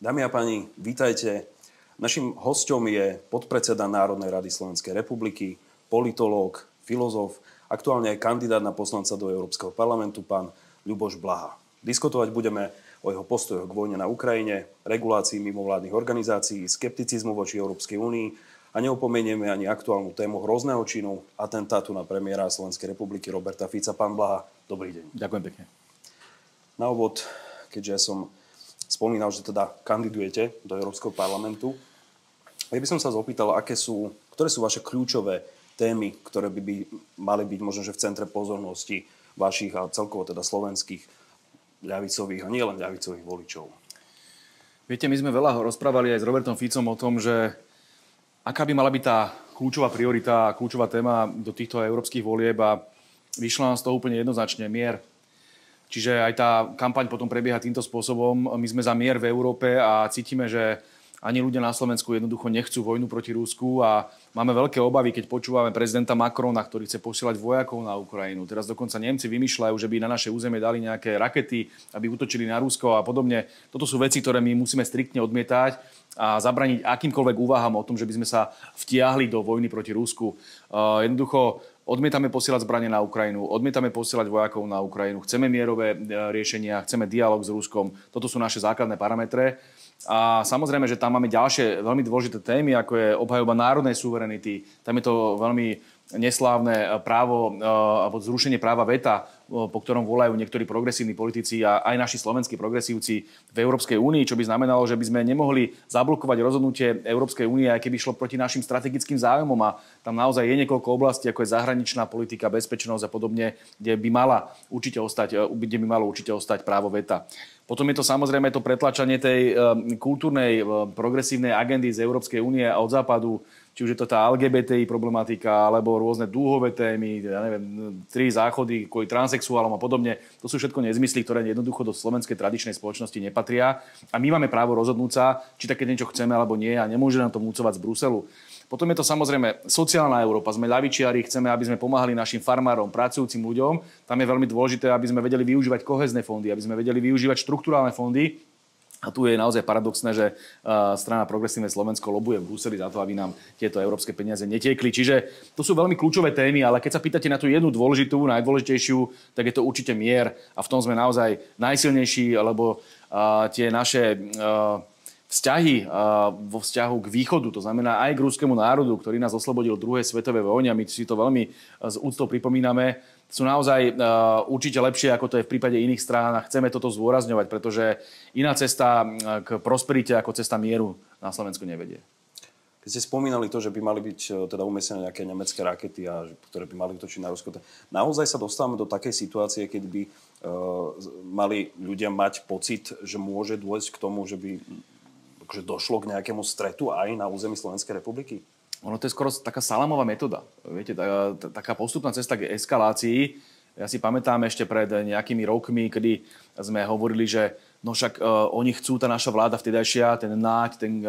Dámy a páni, vítajte. Naším hosťom je podpredseda Národnej rady Slovenskej republiky, politológ, filozof, aktuálne aj kandidát na poslanca do Európskeho parlamentu, pán Ľuboš Blaha. Diskutovať budeme o jeho postojoch k vojne na Ukrajine, regulácii mimovládnych organizácií, skepticizmu voči Európskej únii a neopomenieme ani aktuálnu tému hrozného činu atentátu na premiéra Slovenskej republiky Roberta Fica. Pán Blaha, dobrý deň. Ďakujem pekne. Na úvod, keďže ja som spomínal, že teda kandidujete do Európskeho parlamentu, ja by som sa opýtal, ktoré sú vaše kľúčové témy, ktoré by mali byť možno že v centre pozornosti vašich a celkovo teda slovenských ľavicových a nielen ľavicových voličov. Viete, my sme veľa rozprávali aj s Robertom Ficom o tom, že aká by mala byť tá kľúčová priorita a kľúčová téma do týchto európskych volieb a vyšlo nám z toho úplne jednoznačne mier. Čiže aj tá kampaň potom prebieha týmto spôsobom. My sme za mier v Európe a cítime, že ani ľudia na Slovensku jednoducho nechcú vojnu proti Rusku a máme veľké obavy, keď počúvame prezidenta Macrona, ktorý chce posielať vojakov na Ukrajinu. Teraz dokonca Nemci vymýšľajú, že by na naše územie dali nejaké rakety, aby útočili na Rusko a podobne. Toto sú veci, ktoré my musíme striktne odmietať a zabraniť akýmkoľvek úvahám o tom, že by sme sa vtiahli do vojny proti Rusku. Jednoducho odmietame posielať zbrane na Ukrajinu, odmietame posielať vojakov na Ukrajinu, chceme mierové riešenia, chceme dialog s Ruskom. Toto sú naše základné parametre. A samozrejme, že tam máme ďalšie veľmi dôležité témy, ako je obhajoba národnej suverenity. Tam je to veľmi neslávne právo alebo zrušenie práva veta, po ktorom volajú niektorí progresívni politici a aj naši slovenskí progresívci v Európskej únii, čo by znamenalo, že by sme nemohli zablokovať rozhodnutie Európskej únie, aj keby šlo proti našim strategickým záujmom. A tam naozaj je niekoľko oblastí, ako je zahraničná politika, bezpečnosť a podobne, kde by malo určite ostať právo veta. Potom je to samozrejme to pretlačanie tej kultúrnej progresívnej agendy z Európskej únie a od západu, či už je to tá LGBTI problematika, alebo rôzne dúhové témy, ja neviem, 3 záchody kvôli transexuálom a podobne. To sú všetko nezmysly, ktoré jednoducho do slovenskej tradičnej spoločnosti nepatria. A my máme právo rozhodnúť sa, či také niečo chceme alebo nie a nemôže nám to vnúcovať z Bruselu. Potom je to samozrejme sociálna Európa. Sme ľavičiari, chceme, aby sme pomáhali našim farmárom, pracujúcim ľuďom. Tam je veľmi dôležité, aby sme vedeli využívať kohezné fondy, aby sme vedeli využívať štrukturálne fondy. A tu je naozaj paradoxné, že strana Progresívne Slovensko lobuje v Bruseli za to, aby nám tieto európske peniaze netiekli. Čiže to sú veľmi kľúčové témy, ale keď sa pýtate na tú jednu dôležitú, najdôležitejšiu, tak je to určite mier. A v tom sme naozaj najsilnejší, lebo tie naše vzťahy vo vzťahu k východu, to znamená aj k ruskému národu, ktorý nás oslobodil v druhej svetovej vojne, a my si to veľmi s úctou pripomíname, sú naozaj určite lepšie, ako to je v prípade iných strán a chceme toto zdôrazňovať, pretože iná cesta k prosperite ako cesta mieru na Slovensku nevedie. Keď ste spomínali to, že by mali byť teda umiestnené nejaké nemecké rakety, ktoré by mali útočiť na Rusko, naozaj sa dostávame do takej situácie, keď by mali ľudia mať pocit, že môže dôjsť k tomu, že by došlo k nejakému stretu aj na území Slovenskej republiky? Ono to je skoro taká salamová metóda. Viete, taká postupná cesta k eskalácii. Ja si pamätám ešte pred nejakými rokmi, kedy sme hovorili, že no však oni chcú, tá naša vláda vtedajšia, ten Náď, ten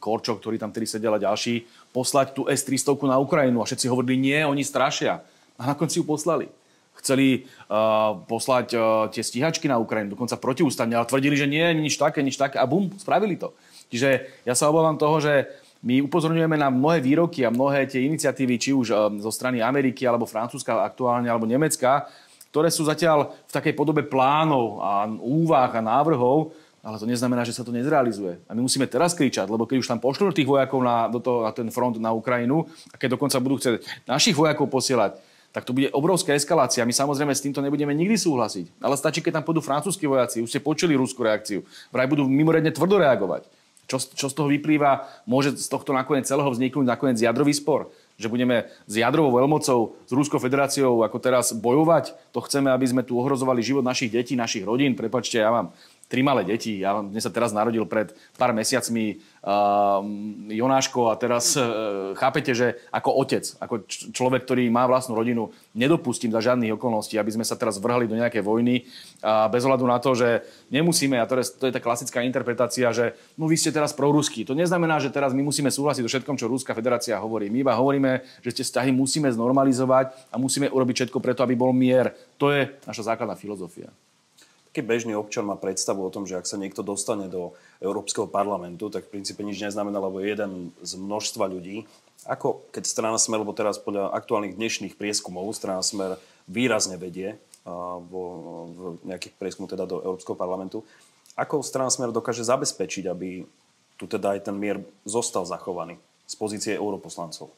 Korčok, ktorý tam tedy sedel a ďalší, poslať tú S-300 na Ukrajinu. A všetci hovorili, nie, oni strašia. A nakoniec si ju poslali. Chceli poslať tie stíhačky na Ukrajinu, dokonca protiústavne, ale tvrdili, že nie, nič také a bum, spravili to. Čiže ja sa obávam toho, že my upozorňujeme na mnohé výroky a mnohé tie iniciatívy, či už zo strany Ameriky, alebo Francúzska aktuálne, alebo Nemecka, ktoré sú zatiaľ v takej podobe plánov a úvah a návrhov, ale to neznamená, že sa to nezrealizuje. A my musíme teraz kričať, lebo keď už tam pošlú tých vojakov na ten front na Ukrajinu, a keď dokonca budú chcieť našich vojakov posielať, tak to bude obrovská eskalácia. My samozrejme s týmto nebudeme nikdy súhlasiť. Ale stačí, keď tam pôjdu francúzski vojaci. Už ste počuli ruskú reakciu. Vraj budú mimoriadne tvrdo reagovať. Čo z toho vyplýva? Môže z tohto nakoniec celého vzniknúť nakoniec jadrový spor. Že budeme s jadrovou veľmocou, s Ruskou federáciou ako teraz bojovať. To chceme, aby sme tu ohrozovali život našich detí, našich rodín. Prepáčte, ja mám 3 malé deti. Mne sa teraz narodil pred pár mesiacmi Jonáško a teraz chápete, že ako otec, ako človek, ktorý má vlastnú rodinu, nedopustím za žiadnych okolností, aby sme sa teraz vrhali do nejakej vojny bez ohľadu na to, že nemusíme, a to je tá klasická interpretácia, že no vy ste teraz proruskí. To neznamená, že teraz my musíme súhlasiť so všetkom, čo Ruská federácia hovorí. My iba hovoríme, že tie vzťahy musíme znormalizovať a musíme urobiť všetko preto, aby bol mier. To je naša základná filozofia. Taký bežný občan má predstavu o tom, že ak sa niekto dostane do Európskeho parlamentu, tak v princípe nič neznamená, lebo je jeden z množstva ľudí. Ako keď strana Smer, lebo teraz podľa aktuálnych dnešných prieskumov strana Smer výrazne vedie v nejakých prieskumoch teda do Európskeho parlamentu, ako strana Smer dokáže zabezpečiť, aby tu teda aj ten mier zostal zachovaný z pozície europoslancov?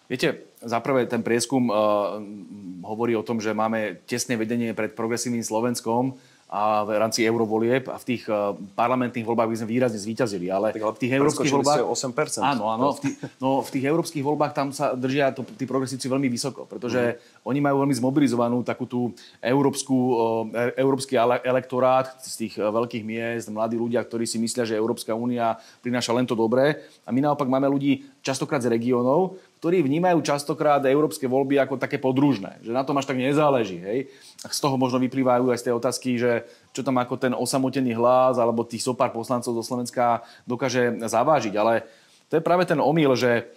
Viete, zaprvé ten prieskum hovorí o tom, že máme tesné vedenie pred progresívnym Slovenskom a v rámci eurovolieb a v tých parlamentných voľbách by sme výrazne zvíťazili. Ale v tých európskych voľbách 8%. Áno. V tých európskych voľbách tam sa držia tí progresívci veľmi vysoko, pretože oni majú veľmi zmobilizovanú takú tú európsky elektorát z tých veľkých miest, mladí ľudia, ktorí si myslia, že Európska únia prináša len to dobré. A my naopak máme ľudí častokrát z regiónov, ktorí vnímajú častokrát európske voľby ako také podružné, že na tom až tak nezáleží. Hej? A z toho možno vyplývajú aj z tej otázky, že čo tam ako ten osamotený hlas alebo tých zopár poslancov zo Slovenska dokáže zavážiť. Ale to je práve ten omyl, že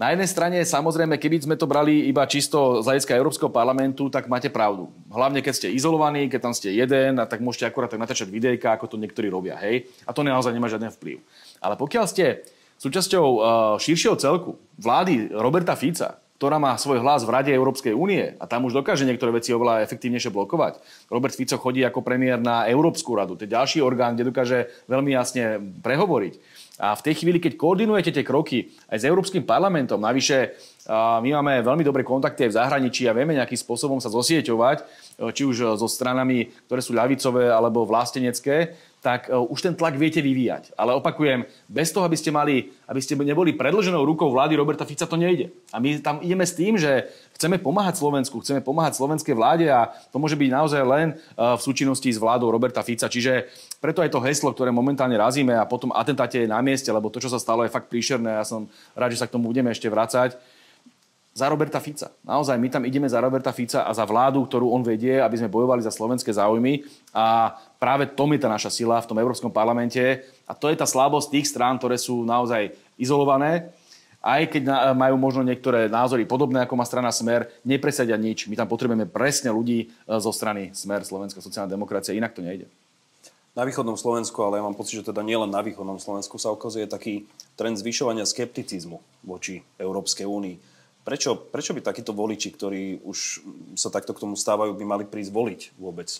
na jednej strane, samozrejme, keby sme to brali iba čisto z hľadiska Európskeho parlamentu, tak máte pravdu. Hlavne, keď ste izolovaní, keď tam ste jeden, a tak môžete akurát tak natáčať videjka, ako to niektorí robia. Hej? A to naozaj nemá žiaden vplyv. Ale pokiaľ ste súčasťou širšieho celku vlády Roberta Fica, ktorá má svoj hlas v Rade Európskej únie a tam už dokáže niektoré veci oveľa efektívnejšie blokovať. Robert Fico chodí ako premiér na Európsku radu. To je ďalší orgán, kde dokáže veľmi jasne prehovoriť. A v tej chvíli, keď koordinujete tie kroky aj s Európskym parlamentom, navyše my máme veľmi dobré kontakty aj v zahraničí a vieme nejakým spôsobom sa zosieťovať, či už so stranami, ktoré sú ľavicové alebo vlastenecké, tak už ten tlak viete vyvíjať. Ale opakujem, bez toho, aby ste neboli predĺženou rukou vlády Roberta Fica, to nejde. A my tam ideme s tým, že chceme pomáhať Slovensku, chceme pomáhať slovenskej vláde a to môže byť naozaj len v súčinnosti s vládou Roberta Fica. Čiže preto aj to heslo, ktoré momentálne razíme a potom atentáte je na mieste, lebo to, čo sa stalo, je fakt príšerné. Ja som rád, že sa k tomu budeme ešte vracať. Za Roberta Fica. Naozaj, my tam ideme za Roberta Fica a za vládu, ktorú on vedie, aby sme bojovali za slovenské záujmy. A práve tom je tá naša sila v tom Európskom parlamente. A to je tá slabosť tých strán, ktoré sú naozaj izolované. Aj keď majú možno niektoré názory podobné, ako má strana Smer, nepresadia nič. My tam potrebujeme presne ľudí zo strany Smer, Slovenská sociálna demokracia. Inak to nejde. Na východnom Slovensku, ale ja mám pocit, že teda nielen na východnom Slovensku sa ukazuje taký trend zvyšovania skepticizmu voči Európskej únii. Prečo by takíto voliči, ktorí už sa takto k tomu stávajú, by mali prísť voliť vôbec?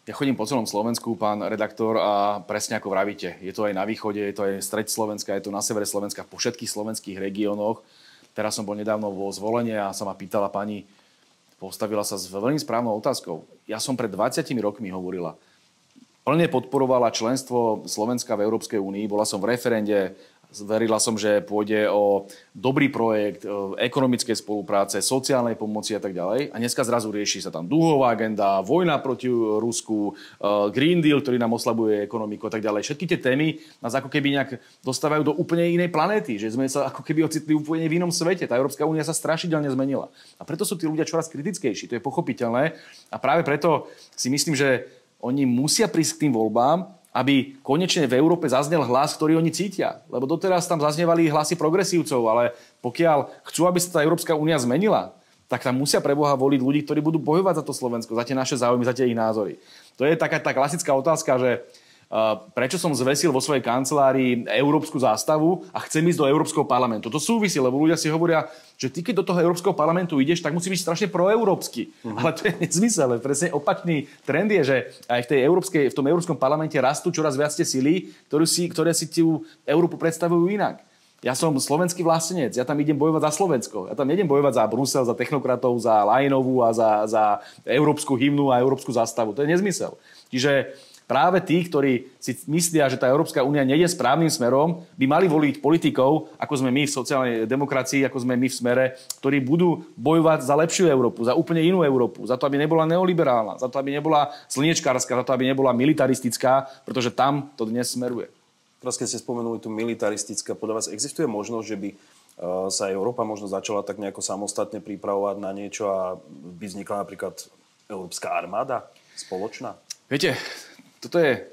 Ja chodím po celom Slovensku, pán redaktor, a presne ako vravíte. Je to aj na východe, je to aj stred Slovenska, je to na severe Slovenska, po všetkých slovenských regiónoch. Teraz som bol nedávno vo Zvolenie a sa ma pýtala pani, postavila sa s veľmi správnou otázkou. Ja som pred 20 rokmi hovorila, plne podporovala členstvo Slovenska v Európskej únii, bola som v referende, verila som, že pôjde o dobrý projekt ekonomickej spolupráce, sociálnej pomoci a tak ďalej. A dneska zrazu rieši sa tam dlhová agenda, vojna proti Rusku, Green Deal, ktorý nám oslabuje ekonomiku a tak ďalej. Všetky tie témy nás ako keby nejak dostávajú do úplne inej planéty, že sme sa ako keby ocitli úplne v inom svete. Tá Európska únia sa strašidelne zmenila. A preto sú tí ľudia čoraz kritickejší. To je pochopiteľné. A práve preto si myslím, že oni musia prísť k tým voľbám, aby konečne v Európe zaznel hlas, ktorý oni cítia. Lebo doteraz tam zaznievali hlasy progresívcov, ale pokiaľ chcú, aby sa tá Európska únia zmenila, tak tam musia pre Boha voliť ľudí, ktorí budú bojovať za to Slovensko, za tie naše záujmy, za tie ich názory. To je taká tá klasická otázka, že prečo som zvesil vo svojej kancelárii európsku zástavu a chcem ísť do Európskeho parlamentu. To súvisí, lebo ľudia si hovoria, že ty, keď do toho Európskeho parlamentu ideš, tak musí byť strašne proeurópsky. Ale to je nezmysel. Presne opačný trend je, že aj v tom Európskom parlamente rastú čoraz viac tie sily, ktoré si tú Európu predstavujú inak. Ja som slovenský vlastenec, ja tam idem bojovať za Slovensko. Ja tam nejdem bojovať za Brusel, za technokratov, za Lajinovú a za európsku hymnu a európsku zástavu. To je nezmysel. Čiže práve tí, ktorí si myslia, že tá Európska únia nejde správnym smerom, by mali voliť politikov, ako sme my v sociálnej demokracii, ako sme my v Smere, ktorí budú bojovať za lepšiu Európu, za úplne inú Európu, za to, aby nebola neoliberálna, za to, aby nebola slniečkárska, za to, aby nebola militaristická, pretože tam to dnes smeruje. Teraz, keď ste spomenuli tú militaristická, podľa vás existuje možnosť, že by sa Európa možno začala tak nejako samostatne pripravovať na niečo a by vznikla napríklad Európska armáda spoločná? Viete, toto je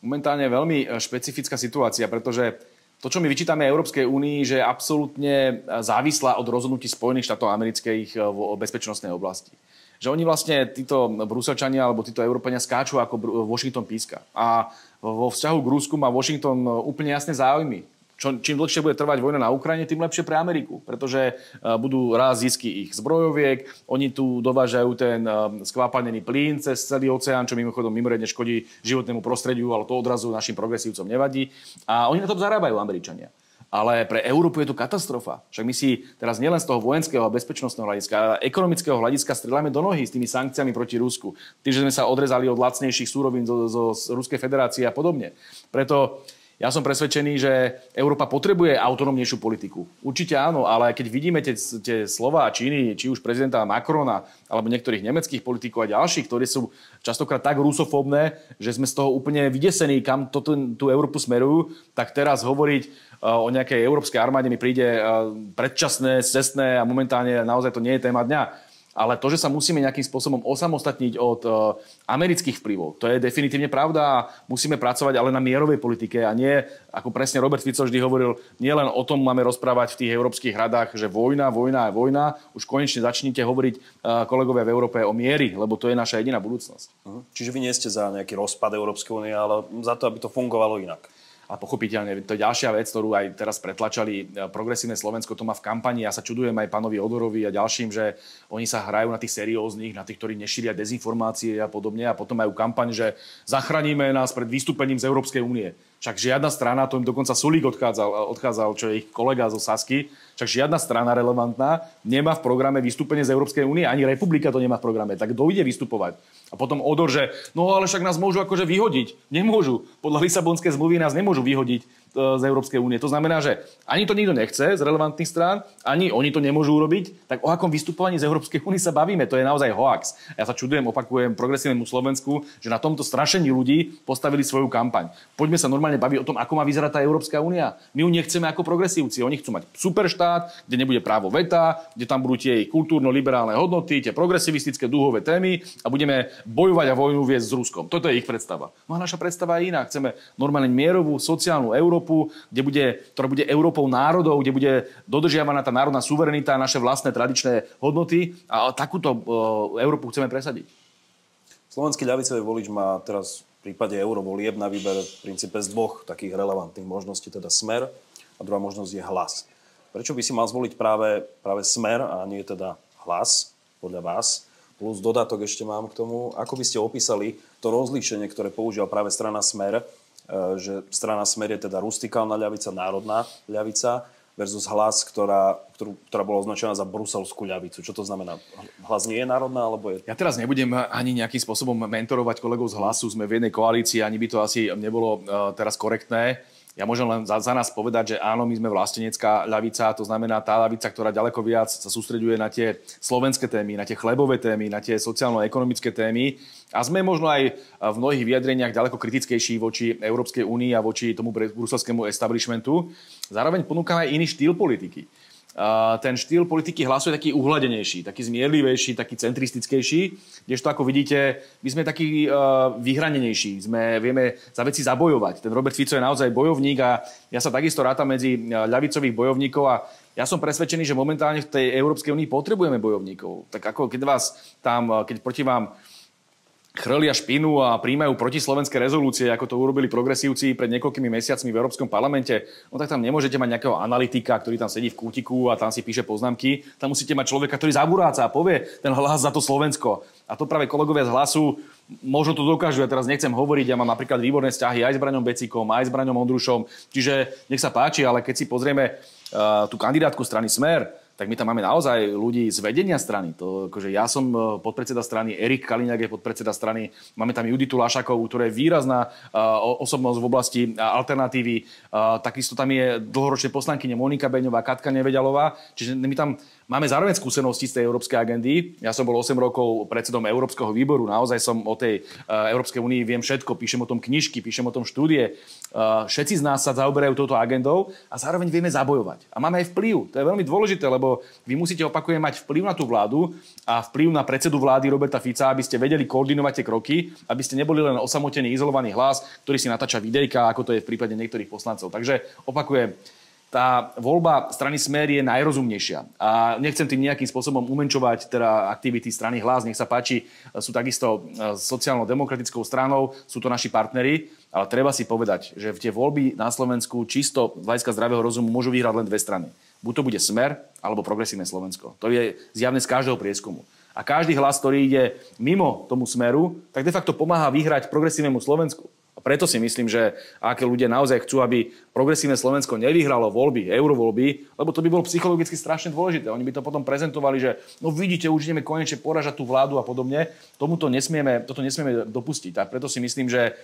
momentálne veľmi špecifická situácia, pretože to, čo my vyčítame Európskej únii, že je absolútne závislá od rozhodnutí Spojených štátov amerických v bezpečnostnej oblasti. že oni vlastne, títo Bruselčania alebo títo Európania skáču ako Washington píska. A vo vzťahu k Rusku má Washington úplne jasné záujmy. Čím dlhšie bude trvať vojna na Ukrajine, tým lepšie pre Ameriku, pretože budú rásť zisky ich zbrojoviek, oni tu dovážajú ten skvápanený plyn cez celý oceán, čo mimochodom mimoriadne škodí životnému prostrediu, ale to odrazu našim progresívcom nevadí. A oni na tom zarábajú, Američania. Ale pre Európu je to katastrofa. Však my si teraz nielen z toho vojenského a bezpečnostného hľadiska, ale ekonomického hľadiska streľame do nohy s tými sankciami proti Rusku. Tým, že sme sa odrezali od lacnejších súrovín zo Ruskej federácie a podobne. Preto ja som presvedčený, že Európa potrebuje autonómnejšiu politiku. Určite áno, ale keď vidíme tie slová a činy, či už prezidenta Macrona, alebo niektorých nemeckých politikov a ďalších, ktorí sú častokrát tak rusofóbne, že sme z toho úplne vydesení, kam tú Európu smerujú, tak teraz hovoriť o nejakej európskej armáde mi príde predčasné, scestné a momentálne naozaj to nie je téma dňa. Ale to, že sa musíme nejakým spôsobom osamostatniť od amerických vplyvov, to je definitívne pravda a musíme pracovať ale na mierovej politike a nie, ako presne Robert Fico vždy hovoril, nie len o tom máme rozprávať v tých európskych radách, že vojna, vojna a vojna. Už konečne začnite hovoriť, kolegovia v Európe, o miery, lebo to je naša jediná budúcnosť. Čiže vy nie ste za nejaký rozpad Európskej únie, ale za to, aby to fungovalo inak. A pochopiteľne, to je ďalšia vec, ktorú aj teraz pretlačali Progresívne Slovensko, to má v kampani. Ja sa čudujem aj pánovi Odorovi a ďalším, že oni sa hrajú na tých serióznych, na tých, ktorí nešíria dezinformácie a podobne a potom majú kampaň, že zachránime nás pred vystúpením z Európskej únie. Však žiadna strana, to im dokonca Sulík odchádzal, čo je ich kolega zo Sasky, však žiadna strana relevantná nemá v programe vystúpenie z Európskej únie, ani Republika to nemá v programe. Tak kto ide vystupovať? A potom Odor, že no ale však nás môžu akože vyhodiť. Nemôžu. Podľa Lisabonskej zmluvy nás nemôžu vyhodiť z Európskej únie. To znamená, že ani to nikto nechce z relevantných strán, ani oni to nemôžu urobiť. Tak o akom vystupovaní z Európskej únie sa bavíme? To je naozaj hoax. Ja sa čudujem, opakujem Progresívnemu Slovensku, že na tomto strašení ľudí postavili svoju kampaň. Poďme sa normálne baviť o tom, ako má vyzerať tá Európska únia. My ju nechceme ako progresívci. Oni chcú mať superštát, kde nebude právo veta, kde tam budú tie kultúrno-liberálne hodnoty, tie progresivistické dúhové témy a budeme bojovať a vojnu viesť s Ruskom. Toto je ich predstava. No a naša predstava je iná. Chceme normálne mierovú sociálnu Európu, ktorá bude Európou národov, kde bude dodržiavaná tá národná suverenita, naše vlastné tradičné hodnoty a takúto Európu chceme presadiť. Slovenský ľavicový volič má teraz v prípade eurovolieb na výber v princípe z dvoch takých relevantných možností, teda Smer a druhá možnosť je Hlas. Prečo by si mal zvoliť práve Smer a nie teda Hlas, podľa vás? Plus dodatok ešte mám k tomu, ako by ste opísali to rozlíšenie, ktoré používal práve strana Smer, že strana Smer je teda rustikálna ľavica, národná ľavica versus Hlas, ktorá bola označená za bruselskú ľavicu. Čo to znamená? Hlas nie je národná, alebo je... Ja teraz nebudem ani nejakým spôsobom mentorovať kolegov z Hlasu. Sme v jednej koalícii, ani by to asi nebolo teraz korektné. Ja môžem len za nás povedať, že áno, my sme vlastenecká ľavica, to znamená tá ľavica, ktorá ďaleko viac sa sústreďuje na tie slovenské témy, na tie chlebové témy, na tie sociálno-ekonomické témy. A sme možno aj v mnohých vyjadreniach ďaleko kritickejší voči Európskej únii a voči tomu bruselskému establishmentu. Zároveň ponúkame aj iný štýl politiky. Ten štýl politiky Hlasu je taký uhladenejší, taký zmierlivejší, taký centristickejší, kdežto ako vidíte, my sme takí vyhranenejší, vieme za veci zabojovať. Ten Robert Fico je naozaj bojovník a ja sa takisto rátam medzi ľavicových bojovníkov a ja som presvedčený, že momentálne v tej Európskej únii potrebujeme bojovníkov. Tak ako keď proti vám chrlia špinu a príjmajú protislovenské rezolúcie, ako to urobili progresívci pred niekoľkými mesiacmi v Európskom parlamente, no tak tam nemôžete mať nejakého analytika, ktorý tam sedí v kútiku a tam si píše poznámky. Tam musíte mať človeka, ktorý zaburáca a povie ten hlas za to Slovensko. A to práve kolegovia z Hlasu možno to dokážu. Ja teraz nechcem hovoriť, ja mám napríklad výborné vzťahy aj s Braňom Becíkom, aj s Braňom Ondrušom. Čiže nech sa páči, ale keď si pozrieme tú kandidátku strany Smer, tak my tam máme naozaj ľudí z vedenia strany. Akože ja som podpredseda strany, Erik Kaliňák je podpredseda strany, máme tam Juditu Lašakovú, ktorá je výrazná osobnosť v oblasti alternatívy. Takisto tam je dlhoročne poslankyňa Monika Beňová, Katka Neveďalová. Čiže my tam máme zároveň skúsenosti z tej európskej agendy. Ja som bol 8 rokov predsedom Európskeho výboru. Naozaj som o tej Európskej únii viem všetko. Píšem o tom knižky, píšem o tom štúdie. Všetci z nás sa zaoberajú touto agendou a zároveň vieme zabojovať. A máme aj vplyv. To je veľmi dôležité, lebo vy musíte opakujem mať vplyv na tú vládu a vplyv na predsedu vlády Roberta Fica, aby ste vedeli koordinovať tie kroky, aby ste neboli len osamotený, izolovaný hlas, ktorý si natáča videjka, ako to je v prípade niektorých poslancov. Takže opakujem, tá voľba strany Smer je najrozumnejšia. A nechcem tým nejakým spôsobom umenčovať teda aktivity strany Hlas, nech sa páči, sú takisto sociálno-demokratickou stranou, sú to naši partneri, ale treba si povedať, že v tie voľby na Slovensku čisto z hľadiska zdravého rozumu môžu vyhrať len dve strany. Buď to bude Smer, alebo Progresívne Slovensko. To je zjavné z každého prieskumu. A každý hlas, ktorý ide mimo tomu Smeru, tak de facto pomáha vyhrať Progresívnemu Slovensku. A preto si myslím, že aké ľudia naozaj chcú, aby Progresívne Slovensko nevyhralo voľby, eurovoľby, lebo to by bolo psychologicky strašne dôležité. Oni by to potom prezentovali, že no vidíte, už ideme konečne poražať tú vládu a podobne. Toto nesmieme dopustiť. A preto si myslím, že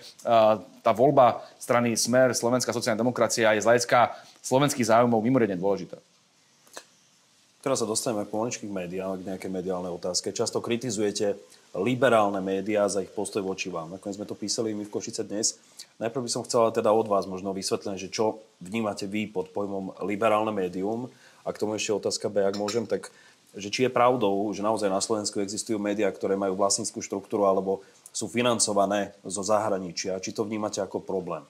tá voľba strany Smer, Slovenská sociálna demokracia je z hľadiska slovenských záujmov mimoriadne dôležitá. Teraz sa dostaneme pomaličky k médiám, k nejakej mediálnej otázke. Často kritizujete liberálne médiá za ich postoj voči vám. Nakoniec sme to písali my v Košice dnes. Najprv by som chcela teda od vás možno vysvetlené, že čo vnímate vy pod pojmom liberálne médium. A k tomu ešte otázka B, ak môžem, tak že či je pravdou, že naozaj na Slovensku existujú médiá, ktoré majú vlastnícku štruktúru alebo sú financované zo zahraničia. Či to vnímate ako problém?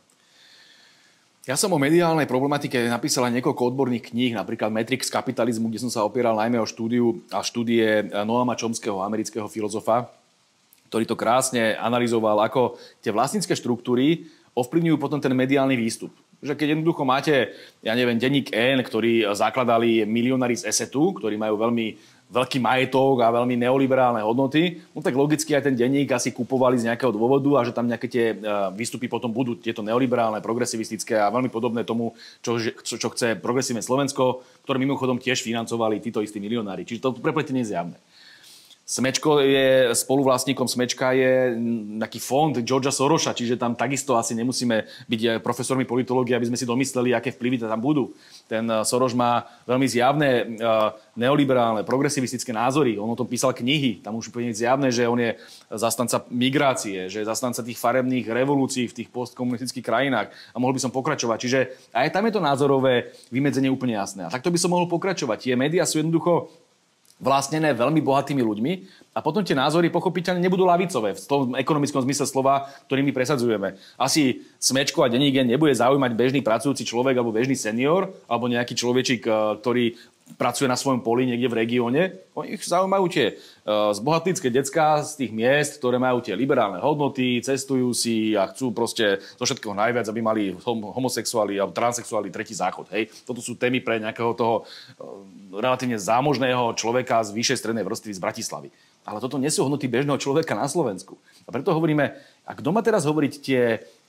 Ja som o mediálnej problematike napísal aj niekoľko odborných kníh, napríklad Matrix kapitalizmu, kde som sa opieral najmä o štúdie Noama Chomskyho, amerického filozofa, ktorý to krásne analyzoval, ako tie vlastnícke štruktúry ovplyvňujú potom ten mediálny výstup. Že keď jednoducho máte, denník N, ktorý zakladali milionári z ESETu, ktorí majú veľmi veľký majetok a veľmi neoliberálne hodnoty, no tak logicky aj ten denník asi kupovali z nejakého dôvodu a že tam nejaké tie výstupy potom budú tieto neoliberálne, progresivistické a veľmi podobné tomu, čo chce Progresívne Slovensko, ktoré mimochodom tiež financovali títo istí milionári. Čiže to prepletenie je zjavné. Smečko je, spoluvlastníkom Smečka je nejaký fond Georgea Sorosa, čiže tam takisto asi nemusíme byť profesormi politológie, aby sme si domysleli, aké vplyvy tam budú. Ten Soros má veľmi zjavné neoliberálne, progresivistické názory. On o tom písal knihy. Tam už úplne zjavné, že on je zastanca migrácie, že je zastanca tých farebných revolúcií v tých postkomunistických krajinách. A mohol by som pokračovať. Čiže aj tam je to názorové vymedzenie úplne jasné. A takto by som mohol pokračovať. Tie médiá sú jednoducho vlastnené veľmi bohatými ľuďmi a potom tie názory pochopiteľne nebudú ľavicové v tom ekonomickom zmysle slova, ktorý my presadzujeme. Asi Smečko a denník N nebude zaujímať bežný pracujúci človek alebo bežný senior alebo nejaký človečík, ktorý pracuje na svojom poli niekde v regióne. Ich zaujímajú tie zbohatlícke decká z tých miest, ktoré majú tie liberálne hodnoty, cestujú si a chcú proste zo všetkého najviac, aby mali homosexuáli alebo transsexuáli tretí záchod. Hej. Toto sú témy pre nejakého toho relatívne zámožného človeka z vyššej strednej vrstvy z Bratislavy. Ale toto nie sú hodnoty bežného človeka na Slovensku. A preto hovoríme, a kto má teraz hovoriť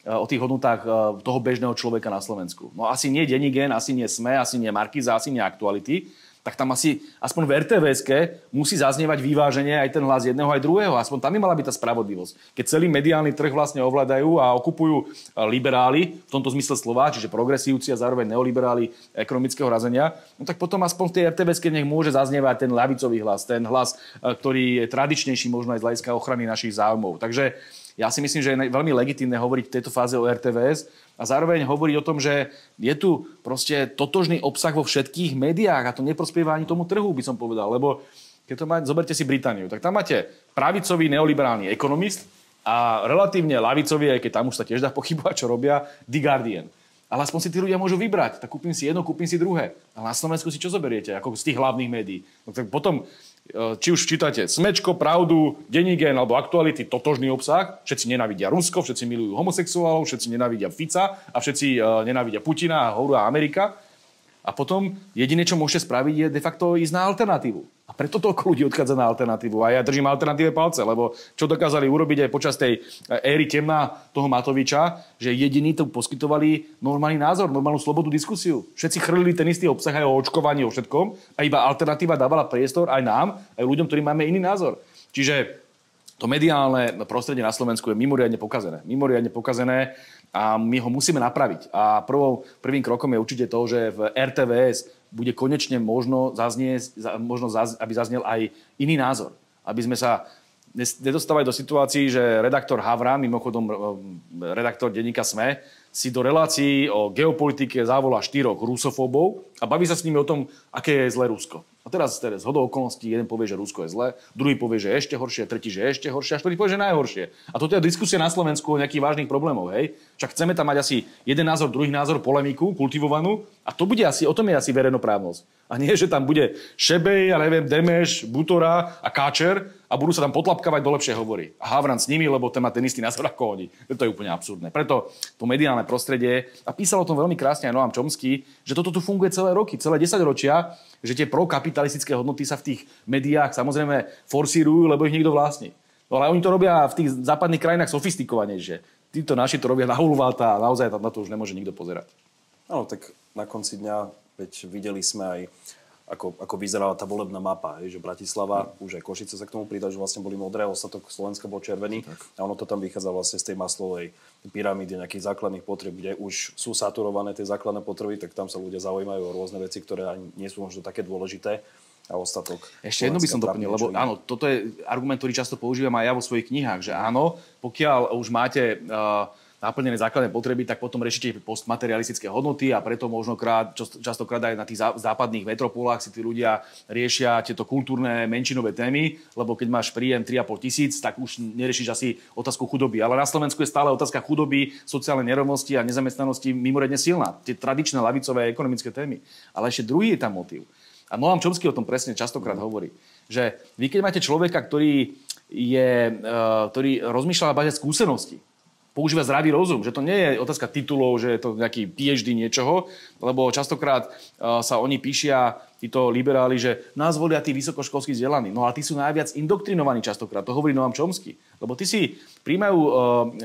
o tých hodnotách toho bežného človeka na Slovensku? No asi nie denník N, asi nie SME, asi nie Markíza, asi nie Aktuality. Tak tam asi, aspoň v RTVS-ke, musí zaznievať vyváženie aj ten hlas jedného, aj druhého. Aspoň tam by mala byť tá spravodlivosť. Keď celý mediálny trh vlastne ovládajú a okupujú liberáli, v tomto zmysle slova, čiže progresívci a zároveň neoliberáli ekonomického razenia, no tak potom aspoň v tej RTVS-ke nech môže zaznievať ten ľavicový hlas, ten hlas, ktorý je tradičnejší možno aj z hľadiska ochrany našich záujmov. Takže ja si myslím, že je veľmi legitímne hovoriť v tejto fáze o RTVS a zároveň hovoriť o tom, že je tu proste totožný obsah vo všetkých médiách a to neprospieva ani tomu trhu, by som povedal. Lebo keď to zoberte si Britániu, tak tam máte pravicový neoliberálny ekonomist a relatívne ľavicový, aj keď tam už sa tiež dá pochybovať, čo robia, The Guardian. Ale aspoň si tí ľudia môžu vybrať. Tak kúpim si jedno, kúpim si druhé. Ale na Slovensku si čo zoberiete? Ako z tých hlavných médií. No, tak potom, či už čítate Smečko, Pravdu, denník N alebo Aktuality, totožný obsah. Všetci nenávidia Rusko, všetci milujú homosexuálov, všetci nenávidia Fica a všetci nenávidia Putina a horúa Amerika. A potom jediné, čo môžete spraviť, je de facto ísť na alternatívu. A preto toľko ľudí odchádza na alternatívu. A ja držím alternatíve palce, lebo čo dokázali urobiť aj počas tej éry temná toho Matoviča, že jediní to poskytovali normálny názor, normálnu slobodu diskusiu. Všetci chrlili ten istý obsah aj o očkovaní, o všetkom. A iba alternatíva dávala priestor aj nám, aj ľuďom, ktorí máme iný názor. Čiže to mediálne prostredie na Slovensku je mimoriadne pokazené. Mimoriadne pokazené a my ho musíme napraviť. A prvým krokom je určite to, že v RTVS bude konečne možno, aby zaznel aj iný názor. Aby sme sa nedostávali do situácií, že redaktor Havran, mimochodom redaktor denníka SME, si do relácií o geopolitike zavolá 4 rusofóbov a baví sa s nimi o tom, aké je zlé Rusko. A A teraz zhodou okolností jeden povie, že Rusko je zlé, druhý povie, že je ešte horšie, tretí, že je ešte horšie, a štvrtý povie, že najhoršie. A toto je diskusia na Slovensku o nejakých vážnych problémov, hej? Však chceme tam mať asi jeden názor, druhý názor, polemiku, kultivovanú, a to bude asi, o tom je asi verejnoprávnosť. A nie, že tam bude Šebej, ja neviem, Demeš, Butora a Káčer a budú sa tam potlapkávať do lepšie hovory. A Havran s nimi, lebo ten má ten istý názor ako oni. To je úplne absurdné. Preto to mediálne prostredie, a písal o tom veľmi krásne aj Noam Chomsky, že toto tu funguje celé roky, celé 10 ročia, že tie prokapitalistické hodnoty sa v tých médiách samozrejme forsírujú, lebo ich niekto vlastní. No ale oni to robia v tých západných krajinách sofistikovanejšie. Títo naši to robia na hulváta a naozaj na to už nemôže nikto pozerať. Áno, tak na konci dňa veď videli sme aj, ako vyzerala tá volebná mapa, že Bratislava, už aj Košice sa k tomu pridali, že vlastne boli modré, ostatok Slovenska bol červený. A ono to tam vychádza vlastne z tej Maslovej pyramídy nejakých základných potrieb, kde už sú saturované tie základné potreby, tak tam sa ľudia zaujímajú o rôzne veci, ktoré ani nie sú možno také dôležité. A ostatok. Ešte jedno by som doplnil, lebo áno, toto je argument, ktorý často používam aj ja vo svojich knihách, že áno, pokiaľ už máte naplnené základné potreby, tak potom riešite postmaterialistické hodnoty a preto častokrát aj na tých západných metropolách si tí ľudia riešia tieto kultúrne menšinové témy, lebo keď máš príjem 3,5 tisíc, tak už neriešiš asi otázku chudoby. Ale na Slovensku je stále otázka chudoby, sociálnej nerovnosti a nezamestnanosti mimoriadne silná. Tie tradičné ľavicové ekonomické témy. Ale ešte druhý je tam motív. A Noam Chomsky o tom presne častokrát hovorí, že vy keď máte človeka, ktorý rozmýšľa na báze skúsenosti, používa zdravý rozum, že to nie je otázka titulov, že je to nejaký PhD niečoho, lebo častokrát sa oni píšia, títo liberáli, že nás volia tí vysokoškolskí vzdelaní. No ale tí sú najviac indoktrinovaní častokrát, to hovorí Noam Chomsky. Lebo tí si príjmajú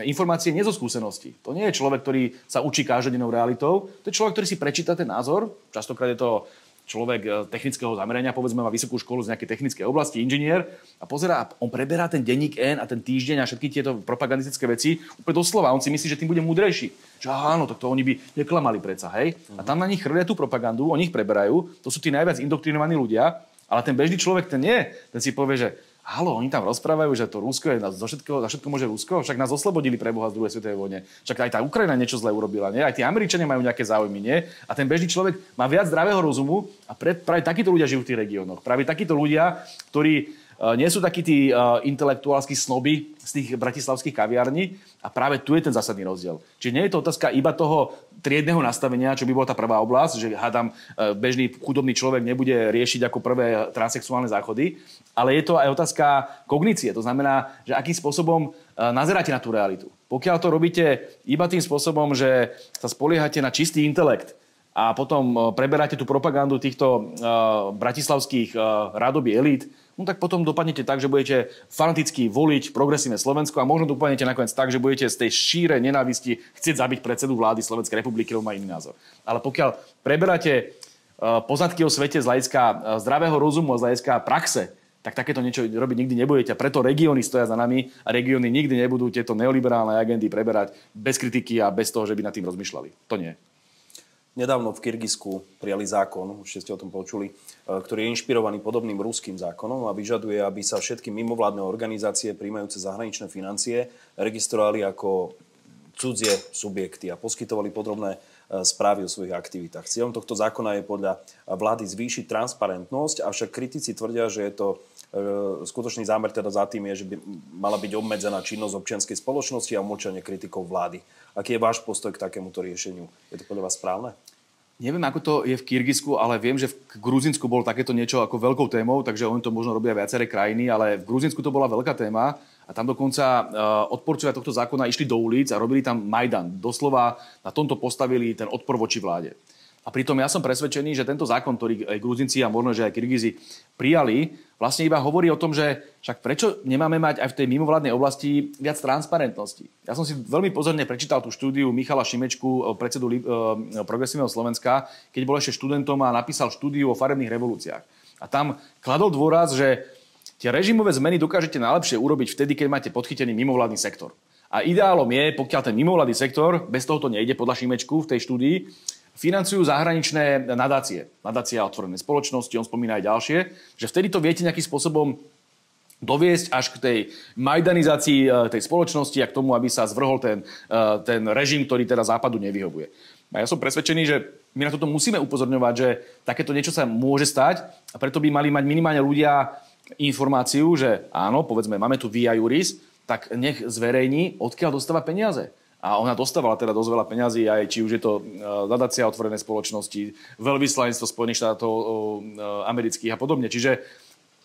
informácie nie zo skúsenosti. To nie je človek, ktorý sa učí každodennou realitou, to je človek, ktorý si prečíta ten názor, častokrát je to človek technického zamerania, povedzme, má vysokú školu z nejakej technickej oblasti, inžinier, a pozerá, on preberá ten denník N a ten týždeň a všetky tieto propagandistické veci úplne doslova. On si myslí, že tým bude múdrejší. Že áno, tak to oni by neklamali predsa, hej? A tam na nich chrlia tú propagandu, oni ich preberajú, to sú tí najviac indoktrinovaní ľudia, ale ten bežný človek ten nie. Ten si povie, že halo, oni tam rozprávajú, že to Rusko je za všetko môže Rusko, však nás oslobodili pre Boha z druhej svetovej vojne. Však aj tá Ukrajina niečo zle urobila, nie? Aj tí Američania majú nejaké záujmy, nie? A ten bežný človek má viac zdravého rozumu a práve takíto ľudia žijú v tých regiónoch. Práve takíto ľudia, ktorí nie sú takí tí intelektuálski snoby z tých bratislavských kaviarní a práve tu je ten zásadný rozdiel. Čiže nie je to otázka iba toho triedneho nastavenia, čo by bola tá prvá oblasť, že hádam bežný chudobný človek nebude riešiť ako prvé transsexuálne záchody, ale je to aj otázka kognície. To znamená, že akým spôsobom nazeráte na tú realitu. Pokiaľ to robíte iba tým spôsobom, že sa spoliehate na čistý intelekt a potom preberáte tú propagandu týchto bratislavských rádoby elít, no tak potom dopadnete tak, že budete fanaticky voliť progresívne Slovensko a možno dopadnete nakoniec tak, že budete z tej šírej nenávisti chcieť zabiť predsedu vlády Slovenskej republiky, lebo má iný názor. Ale pokiaľ preberáte poznatky o svete z hľadiska zdravého rozumu a z hľadiska praxe, tak takéto niečo robiť nikdy nebudete. A preto regióny stoja za nami a regióny nikdy nebudú tieto neoliberálne agendy preberať bez kritiky a bez toho, že by nad tým rozmýšľali. To nie. Nedávno v Kyrgyzsku prijali zákon, už ste o tom počuli, ktorý je inšpirovaný podobným ruským zákonom a vyžaduje, aby sa všetky mimovládne organizácie prijímajúce zahraničné financie registrovali ako cudzie subjekty a poskytovali podrobné správy o svojich aktivitách. Cieľom tohto zákona je podľa vlády zvýšiť transparentnosť, avšak kritici tvrdia, že je to skutočný zámer teda za tým je, že by mala byť obmedzená činnosť občianskej spoločnosti a umlčanie kritikov vlády. Aký je váš postoj k takémuto riešeniu? Je to podľa vás správne? Neviem, ako to je v Kyrgyzsku, ale viem, že v Gruzínsku bolo takéto niečo ako veľkou témou, takže oni to možno robia viaceré krajiny, ale v Gruzínsku to bola veľká téma a tam dokonca odporcovia tohto zákona išli do ulic a robili tam Majdan. Doslova na tomto postavili ten odpor voči vláde. A pritom ja som presvedčený, že tento zákon, ktorý aj Gruzínci a možno, že aj Kyrgyzi prijali, vlastne iba hovorí o tom, že však prečo nemáme mať aj v tej mimovládnej oblasti viac transparentnosti. Ja som si veľmi pozorne prečítal tú štúdiu Michala Šimečku, predsedu Progresívneho Slovenska, keď bol ešte študentom a napísal štúdiu o farebných revolúciách. A tam kladol dôraz, že tie režimové zmeny dokážete najlepšie urobiť vtedy, keď máte podchytený mimovládny sektor. A ideálom je, pokiaľ ten mimovládny sektor, bez toho to nejde podľa Šimečku v tej štúdii, financujú zahraničné nadácie. Nadácia otvorenej spoločnosti, on spomína aj ďalšie, že vtedy to viete nejakým spôsobom doviesť až k tej majdanizácii tej spoločnosti a k tomu, aby sa zvrhol ten režim, ktorý teda Západu nevyhovuje. A ja som presvedčený, že my na toto musíme upozorňovať, že takéto niečo sa môže stať a preto by mali mať minimálne ľudia informáciu, že áno, povedzme, máme tu Via Juris, tak nech zverejní, odkiaľ dostáva peniaze. A ona dostávala teda dosť veľa peňazí, aj či už je to nadácia otvorenej spoločnosti, veľvyslanectvo Spojených štátov amerických a podobne. Čiže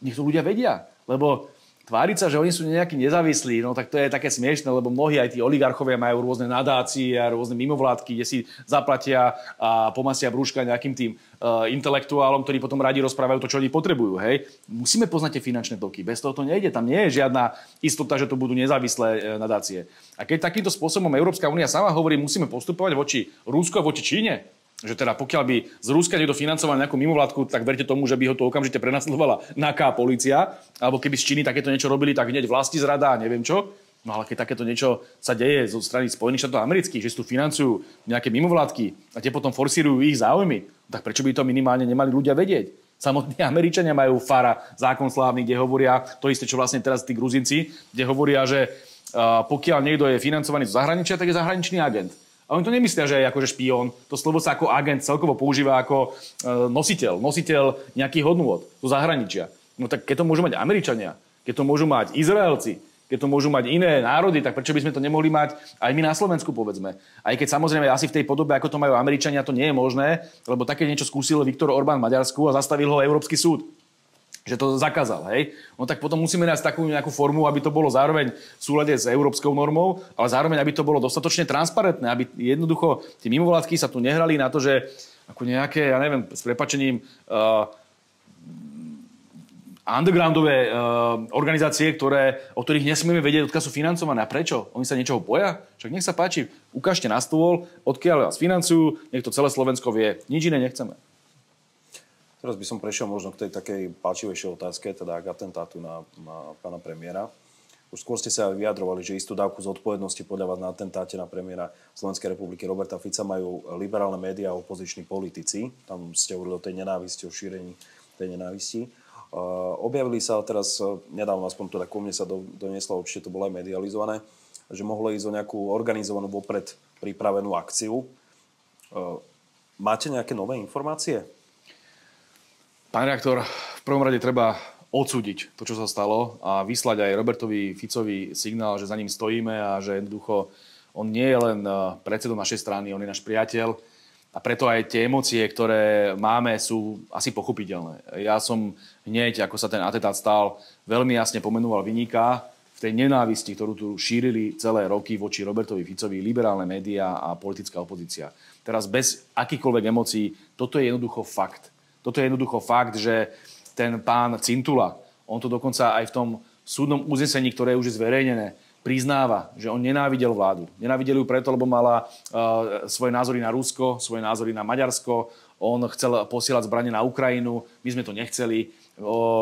nech to ľudia vedia, lebo tváriť sa, že oni sú nejakí nezávislí, no tak to je také smiešne, lebo mnohí aj tí oligarchovia majú rôzne nadácie a rôzne mimovládky, kde si zaplatia a pomasia brúška nejakým tým intelektuálom, ktorí potom radi rozprávajú to, čo oni potrebujú. Hej. Musíme poznať tie finančné toky. Bez toho to nejde. Tam nie je žiadna istota, že to budú nezávislé nadácie. A keď takýmto spôsobom Európska únia sama hovorí, musíme postupovať voči Rusku a voči Číne, že teda pokiaľ by z Ruska niekto financoval nejakú mimovládku, tak verte tomu, že by ho to okamžite prenasledovala NAKA polícia, alebo keby z Číny takéto niečo robili, tak hneď vlasti zrada a neviem čo. No ale keď takéto niečo sa deje zo strany Spojených štátov amerických, že si tu financujú nejaké mimovládky a tie potom forsírujú ich záujmy, tak prečo by to minimálne nemali ľudia vedieť? Samotní Američania majú FARA, zákon slávny, kde hovoria to isté, čo vlastne teraz tí Gruzinci, kde hovoria, že pokiaľ niekto je financovaný zo zahraničia, tak je zahraničný agent. A oni to nemyslia, že je akože špión. To slovo sa ako agent celkovo používa ako nositeľ nejakých hodnôt zo zahraničia. No tak keď to môžu mať Američania, keď to môžu mať Izraelci, keď to môžu mať iné národy, tak prečo by sme to nemohli mať aj my na Slovensku, povedzme. Aj keď samozrejme asi v tej podobe, ako to majú Američania, to nie je možné, lebo také niečo skúsil Viktor Orbán v Maďarsku a zastavil ho Európsky súd, že to zakázal, hej? No tak potom musíme nájsť takú nejakú formu, aby to bolo zároveň v súlade s európskou normou, ale zároveň, aby to bolo dostatočne transparentné, aby jednoducho tie mimovládky sa tu nehrali na to, že ako nejaké, ja neviem, s prepáčením undergroundové organizácie, o ktorých nesmieme vedieť, odkiaľ sú financované. A prečo? Oni sa niečoho boja? Však nech sa páči, ukážte na stôl, odkiaľ vás financujú, nech to celé Slovensko vie. Nič iné nechceme. Teraz by som prešiel možno k tej takej páčivejšej otázke, teda k atentátu na pána premiéra. Už skôr ste sa vyjadrovali, že istú dávku zodpovednosti podľa vás na atentáte na premiéra Slovenskej republiky Roberta Fica majú liberálne médiá a opoziční politici. Tam ste hovorili o tej nenávisti, o šírení tej nenávisti. Objavili sa teraz, nedávno aspoň teda ku mne sa donieslo, určite to bolo aj medializované, že mohlo ísť o nejakú organizovanú vopred pripravenú akciu. Máte nejaké nové informácie? Pán redaktor, v prvom rade treba odsúdiť to, čo sa stalo a vyslať aj Robertovi Ficovi signál, že za ním stojíme a že jednoducho on nie je len predsedom našej strany, on je náš priateľ a preto aj tie emócie, ktoré máme, sú asi pochopiteľné. Ja som hneď, ako sa ten atentát stal, veľmi jasne pomenoval viníka v tej nenávisti, ktorú tu šírili celé roky voči Robertovi Ficovi, liberálne médiá a politická opozícia. Teraz bez akýchkoľvek emócií, toto je jednoducho fakt. Toto je jednoducho fakt, že ten pán Cintula, on to dokonca aj v tom súdnom uznesení, ktoré je už zverejnené, priznáva, že on nenávidel vládu. Nenávidel ju preto, lebo mala svoje názory na Rusko, svoje názory na Maďarsko, on chcel posielať zbrane na Ukrajinu, my sme to nechceli,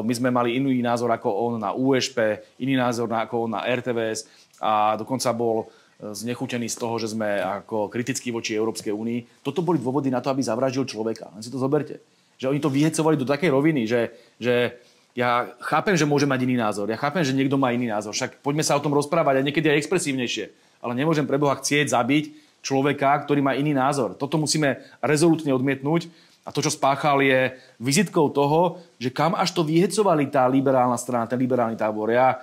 my sme mali iný názor ako on na USP, iný názor ako on na RTVS a dokonca bol znechutený z toho, že sme ako kritickí voči Európskej únii. Toto boli dôvody na to, aby zavraždil človeka. Len si to zoberte. Že oni to vyhecovali do takej roviny, že ja chápem, že môže mať iný názor. Ja chápem, že niekto má iný názor. Však poďme sa o tom rozprávať a niekedy aj expresívnejšie. Ale nemôžem pre Boha chcieť zabiť človeka, ktorý má iný názor. Toto musíme rezolútne odmietnúť. A to, čo spáchal, je vizitkou toho, že kam až to vyhecovali tá liberálna strana, ten liberálny tábor. Ja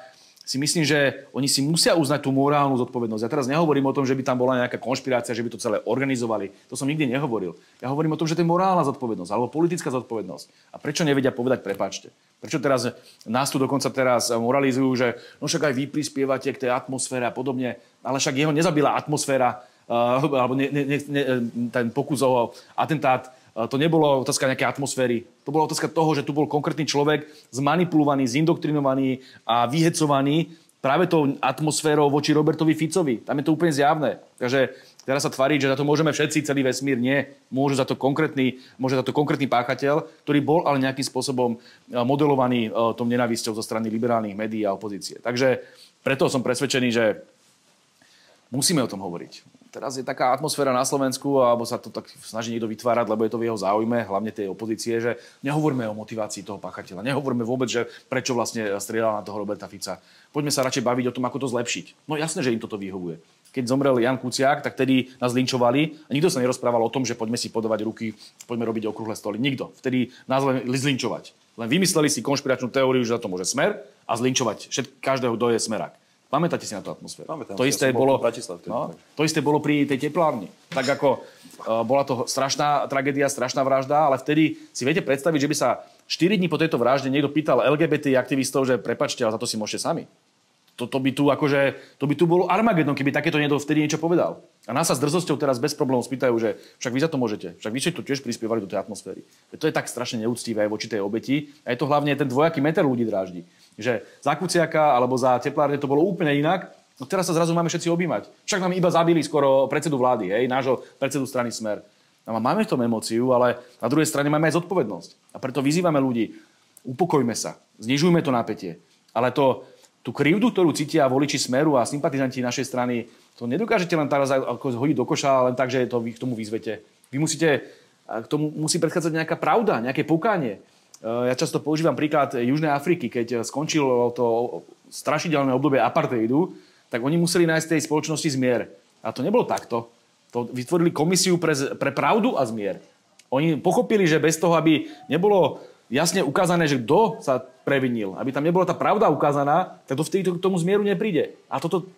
si myslím, že oni si musia uznať tú morálnu zodpovednosť. Ja teraz nehovorím o tom, že by tam bola nejaká konšpirácia, že by to celé organizovali. To som nikdy nehovoril. Ja hovorím o tom, že to je morálna zodpovednosť alebo politická zodpovednosť. A prečo nevedia povedať prepáčte? Prečo teraz nás tu dokonca teraz moralizujú, že no však aj vy prispievate k tej atmosfére a podobne, ale však jeho nezabila atmosféra alebo ten pokus o atentát. To nebolo otázka nejakej atmosféry. To bola otázka toho, že tu bol konkrétny človek zmanipulovaný, zindoktrinovaný a vyhecovaný práve tou atmosférou voči Robertovi Ficovi. Tam je to úplne zjavné. Takže teraz sa tváriť, že za to môžeme všetci, celý vesmír, nie. Môže za to konkrétny páchateľ, ktorý bol ale nejakým spôsobom modelovaný tou nenávisťou zo strany liberálnych médií a opozície. Takže preto som presvedčený, že musíme o tom hovoriť. Teraz je taká atmosféra na Slovensku, alebo sa to tak snaží niekto vytvárať, lebo je to v jeho záujme, hlavne tej opozície, že nehovoríme o motivácii toho páchateľa. Nehovoríme vôbec, že prečo vlastne strieľal na toho Roberta Fica. Poďme sa radšej baviť o tom, ako to zlepšiť. No jasné, že im toto vyhovuje. Keď zomrel Ján Kuciak, tak tedy nás linčovali a nikto sa nerozprával o tom, že poďme si podávať ruky, poďme robiť okrúhle stoly. Nikto. Vtedy nás len zlinčovať. Len vymysleli si konšpiračnú teóriu, že za to môže Smer a zlinčovať každého, kto je Smerák. Pamätáte si na tú atmosféru? Pamätám, to isté bolo, to isté bolo pri tej teplárni. Tak ako bola to strašná tragédia, strašná vražda, ale vtedy si viete predstaviť, že by sa 4 dní po tejto vražde niekto pýtal LGBT aktivistov, že prepáčte, ale za to si môžete sami. To by tu bolo Armagedon, keby takéto niekto vtedy niečo povedal. A nás sa s drzosťou teraz bez problémov spýtajú, že však vy za to môžete. Však vy ste tu tiež prispievali do tej atmosféry. To je tak strašne neúctivé voči tej obeti. A je to hlavne ten dvojaký meter ľudí dráždi. Že za Kuciaka alebo za teplárne to bolo úplne inak. No teraz sa zrazu máme všetci objímať. Však nám iba zabili skoro predsedu vlády, nášho predsedu strany Smer. No, máme v tom emóciu, ale na druhej strane máme aj zodpovednosť. A preto vyzývame ľudí, upokojme sa, znižujme to napätie. Ale tú krivdu, ktorú cítia voliči Smeru a sympatizanti našej strany, to nedokážete len teraz hodiť do koša, len tak, že to vy k tomu vyzvete. K tomu musí predchádzať nejaká pravda, nejaké pokánie. Ja často používam príklad Južnej Afriky, keď skončilo to strašidelné obdobie apartheidu, tak oni museli nájsť tej spoločnosti zmier. A to nebolo takto. To vytvorili komisiu pre pravdu a zmier. Oni pochopili, že bez toho, aby nebolo jasne ukázané, že kto sa previnil, aby tam nebola tá pravda ukázaná, tak to vtedy k tomu zmieru nepríde. A toto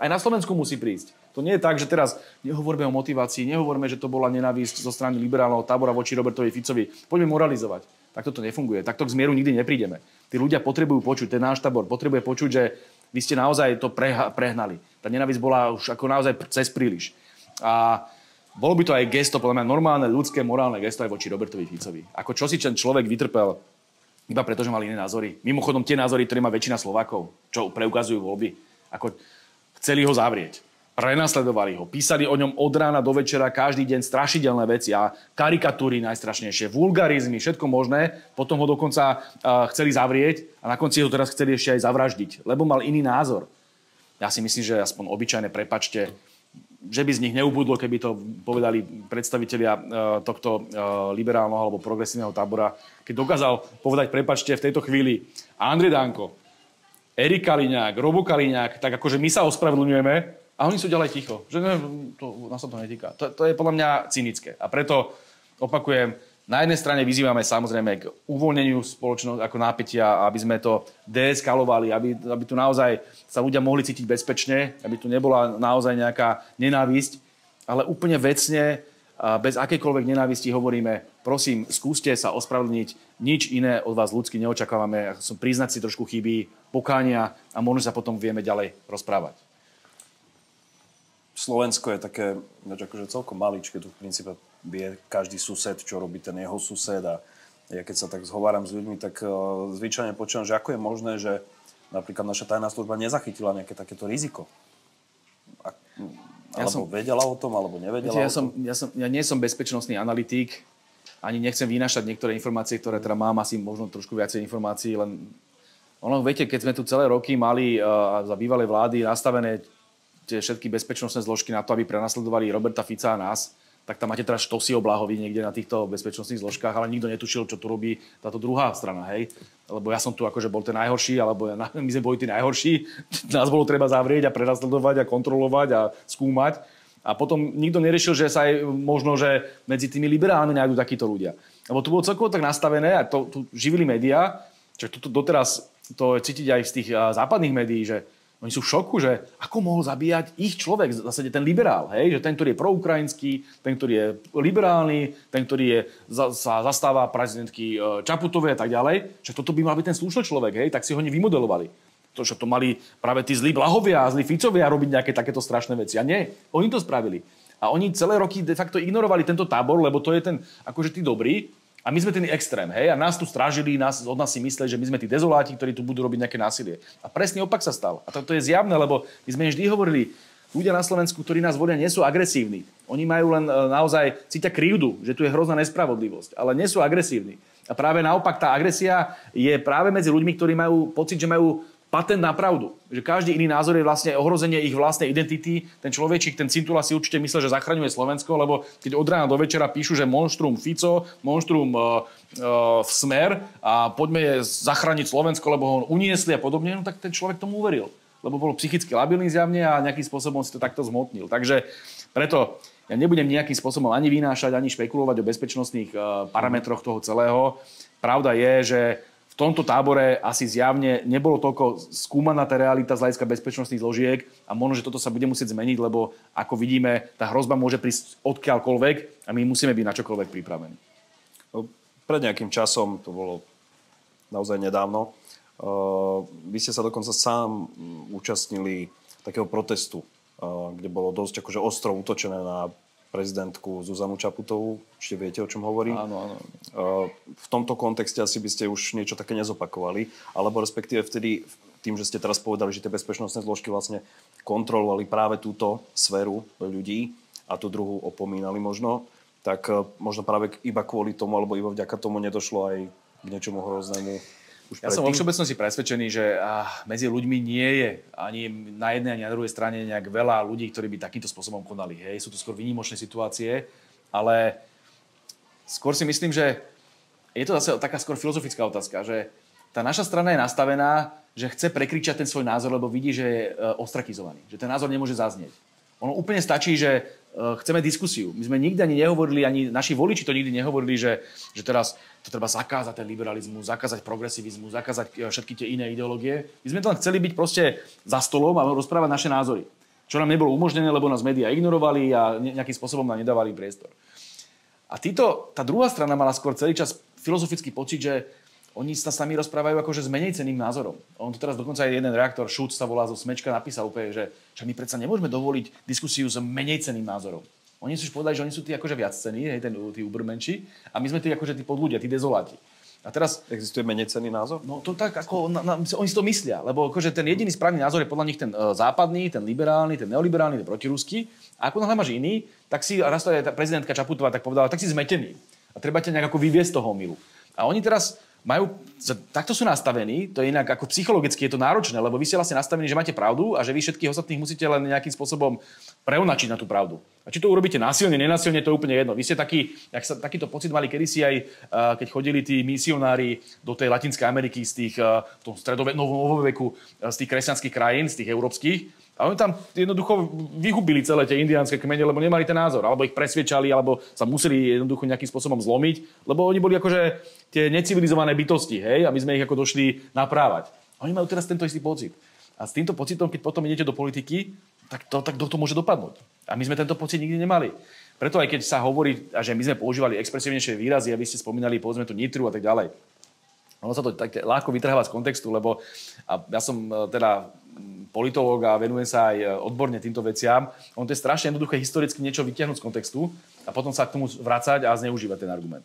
aj na Slovensku musí prísť. To nie je tak, že teraz nehovoríme o motivácii, nehovoríme, že to bola nenávisť zo strany liberálneho tábora voči Robertovi Ficovi. Poďme moralizovať. Takto to nefunguje. Takto k zmieru nikdy neprídeme. Tí ľudia potrebujú počuť, ten náš tábor potrebuje počuť, že vy ste naozaj to prehnali. Tá nenávisť bola už ako naozaj cez príliš. A bolo by to aj gesto, podľa mňa normálne, ľudské, morálne gesto aj voči Robertovi Ficovi. Ako čo si ten človek vytrpel iba preto, že mal iné názory. Mimochodom tie názory, ktoré má väčšina Slovákov, čo preukazujú voľby. Ako chceli ho zavrieť. Prenasledovali ho, písali o ňom od rána do večera každý deň strašidelné veci a karikatúry najstrašnejšie, vulgarizmy, všetko možné. Potom ho dokonca chceli zavrieť a na konci ho teraz chceli ešte aj zavraždiť, lebo mal iný názor. Ja si myslím, že aspoň obyčajné prepačte, že by z nich neubudlo, keby to povedali predstavitelia tohto liberálneho alebo progresívneho tábora, keď dokázal povedať prepačte v tejto chvíli Andrej Danko, Erik Kaliňák, Robo Kaliňák, tak akože my sa ospravedlňujeme, a oni sú ďalej ticho. Že nás sa to netýka. To je podľa mňa cynické. A preto opakujem, na jednej strane vyzývame samozrejme k uvoľneniu spoločnosti ako nápetia, aby sme to deeskalovali, aby tu naozaj sa ľudia mohli cítiť bezpečne, aby tu nebola naozaj nejaká nenávisť. Ale úplne vecne, bez akejkoľvek nenávisti hovoríme, prosím, skúste sa ospravedlniť. Nič iné od vás ľudsky neočakávame. Priznať si trošku chyby, pokánia a možno sa potom vieme ďalej rozprávať. Slovensko je také akože celkom maličké, tu v princípe vie každý sused, čo robí ten jeho sused a ja keď sa tak zhováram s ľuďmi, tak zvyčajne počúvam, že ako je možné, že napríklad naša tajná služba nezachytila nejaké takéto riziko. Alebo vedela o tom, alebo nevedela o tom. Ja nie som bezpečnostný analytik, ani nechcem vynášať niektoré informácie, ktoré teda mám asi možno trošku viacej informácií, len viete, keď sme tu celé roky mali za bývalej vlády nastavené tie všetky bezpečnostné zložky na to, aby prenasledovali Roberta Fica a nás, tak tam máte teraz štosy obláhový niekde na týchto bezpečnostných zložkách, ale nikto netušil, čo tu robí táto druhá strana, hej. Lebo ja som tu akože bol ten najhorší, alebo my sme boli tí najhorší, nás bolo treba zavrieť a prenasledovať a kontrolovať a skúmať. A potom nikto neriešil, že sa aj možno, že medzi tými liberálmi nájdú takíto ľudia. Lebo tu bolo celkovo tak nastavené a to tu živili médiá, že doteraz to cítiť aj z tých západných médií, že oni sú v šoku, že ako mohol zabíjať ich človek, v zásade ten liberál, hej? Že ten, ktorý je proukrajinský, ten, ktorý je liberálny, ten, ktorý sa zastáva prezidentky Čaputovej a tak ďalej, že toto by mal byť ten slušný človek, hej? Tak si ho nevymodelovali. To mali práve tí zlí Blahovia a zlí Ficovia robiť nejaké takéto strašné veci. A nie, oni to spravili. A oni celé roky de facto ignorovali tento tábor, lebo to je ten, akože tí dobrí, a my sme ten extrém, hej? A nás tu strážili, od nás si mysleli, že my sme tí dezoláti, ktorí tu budú robiť nejaké násilie. A presný opak sa stal. A to je zjavné, lebo my sme vždy hovorili, ľudia na Slovensku, ktorí nás volia, nie sú agresívni. Oni majú len naozaj cítia krivdu, že tu je hrozná nespravodlivosť, ale nie sú agresívni. A práve naopak tá agresia je práve medzi ľuďmi, ktorí majú pocit, že majú patent na pravdu. Že každý iný názor je vlastne ohrozenie ich vlastnej identity. Ten človečík, ten Cintula si určite myslel, že zachraňuje Slovensko, lebo keď od rána do večera píšu, že monštrum Fico, monštrum Smer a poďme zachrániť Slovensko, lebo ho uniesli a podobne, no tak ten človek tomu uveril. Lebo bol psychicky labilný zjavne a nejakým spôsobom si to takto zmotnil. Takže preto ja nebudem nejakým spôsobom ani vynášať, ani špekulovať o bezpečnostných parametroch toho celého. Pravda je, že v tomto tábore asi zjavne nebolo toľko skúmaná tá realita z hľadiska bezpečnostných zložiek a možno, že toto sa bude musieť zmeniť, lebo ako vidíme, tá hrozba môže prísť odkiaľkoľvek a my musíme byť na čokoľvek pripravení. No, pred nejakým časom, to bolo naozaj nedávno, vy ste sa dokonca sám účastnili takého protestu, kde bolo dosť akože ostro útočené na prezidentku Zuzanu Čaputovú. Ešte viete, o čom hovorím? Áno. V tomto kontexte asi by ste už niečo také nezopakovali, alebo respektíve vtedy, tým, že ste teraz povedali, že tie bezpečnostné zložky vlastne kontrolovali práve túto sféru ľudí a tú druhú opomínali možno, tak možno práve iba kvôli tomu, alebo iba vďaka tomu nedošlo aj k niečomu hroznému. Ja som vo všeobecnosti presvedčený, že medzi ľuďmi nie je ani na jednej, ani na druhej strane nejak veľa ľudí, ktorí by takýmto spôsobom konali. Hej, sú to skôr výnimočné situácie, ale skôr si myslím, že je to zase taká skôr filozofická otázka, že tá naša strana je nastavená, že chce prekričať ten svoj názor, lebo vidí, že je ostrakizovaný, že ten názor nemôže zaznieť. Ono úplne stačí, že chceme diskusiu. My sme nikdy ani nehovorili, ani naši voliči to nikdy nehovorili, že teraz to treba zakázať ten liberalizmus, zakázať progresivizmus, zakázať všetky tie iné ideológie. My sme to len chceli byť proste za stolom a rozprávať naše názory. Čo nám nebolo umožnené, lebo nás médiá ignorovali a nejakým spôsobom nám nedávali priestor. A tá druhá strana mala skôr celý čas filozofický pocit, že oni sa s nami rozprávajú akože s menej cenným názorom. On tu teraz dokonca aj jeden reaktor, Šúc sa volá zo Smečka, napísal úplne, že my predsa nemôžeme dovoliť diskusiu s menej cenným názorom. Oni si už povedali, že oni sú tí akože viac cenní, tí ubermenši, a my sme tí akože tí podľudia, tí dezoláti. A teraz existuje menej cenný názor? No to tak, ako oni si to myslia, lebo akože ten jediný správny názor je podľa nich ten západný, ten liberálny, ten neoliberálny, ten protiruský. A ako náhle máš iný, tak si raz to aj tá prezidentka Čaputová tak povedala, tak si zmetený. A treba ťa nejak ako vyviesť z toho omylu. A oni teraz takto sú nastavení, to je inak ako psychologicky je to náročné, lebo vy ste vlastne nastavení, že máte pravdu a že vy všetkých ostatných musíte len nejakým spôsobom preunačiť na tú pravdu. A či to urobíte násilne, nenásilne, to je úplne jedno. Vy ste takýto pocit mali kedysi aj, keď chodili tí misionári do tej Latinskej Ameriky z tých, v tom novoveku, z tých kresťanských krajín, z tých európskych. A oni tam jednoducho vyhubili celé tie indiánske kmene, lebo nemali ten názor. Alebo ich presviečali, alebo sa museli jednoducho nejakým spôsobom zlomiť, lebo oni boli akože tie necivilizované bytosti, hej, a my sme ich ako došli naprávať. A oni majú teraz tento istý pocit. A s týmto pocitom, keď potom idete do politiky, tak to môže dopadnúť. A my sme tento pocit nikdy nemali. Preto aj keď sa hovorí, že my sme používali expresívnejšie výrazy, a vy ste spomínali, povedzme tu Nitru a tak ďalej. Ono sa to tak ľahko vytrháva z kontextu, lebo ja som teda politológ a venujem sa aj odborne týmto veciam. On to je strašne jednoduché historicky niečo vytiahnuť z kontextu a potom sa k tomu vracať a zneužívať ten argument.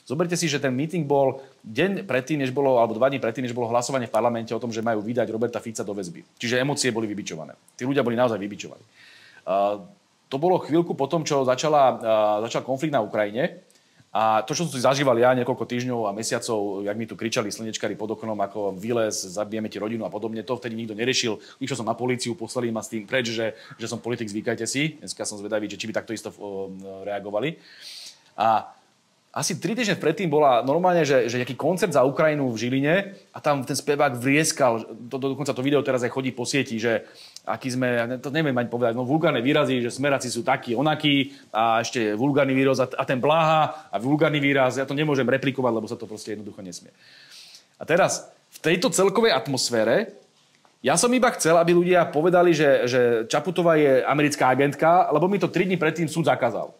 Zoberte si, že ten meeting bol deň predtým, alebo 2 dní predtým, než bolo hlasovanie v parlamente o tom, že majú vydať Roberta Fica do väzby. Čiže emócie boli vybičované. Tí ľudia boli naozaj vybičovaní. To bolo chvíľku po tom, čo začal konflikt na Ukrajine. A to, čo som si zažíval ja niekoľko týždňov a mesiacov, jak mi tu kričali slnečkári pod oknom, ako vylez, zabijeme ti rodinu a podobne, to vtedy nikto neriešil. Išiel som na políciu, poslali ma s tým preč, že som politik, zvykajte si. Dneska som zvedavý, či by takto isto reagovali. A asi 3 týždne predtým bola normálne, že nejaký koncert za Ukrajinu v Žiline a tam ten spevák vrieskal, dokonca to video teraz aj chodí po sieti, že aký sme, to neviem ani povedať, vulgárne výrazy, že smeráci sú takí, onakí a ešte vulgárny výraz a ten Bláha a vulgárny výraz, ja to nemôžem replikovať, lebo sa to proste jednoducho nesmie. A teraz v tejto celkovej atmosfére ja som iba chcel, aby ľudia povedali, že Čaputová je americká agentka, lebo mi to 3 dní predtým súd zakázal.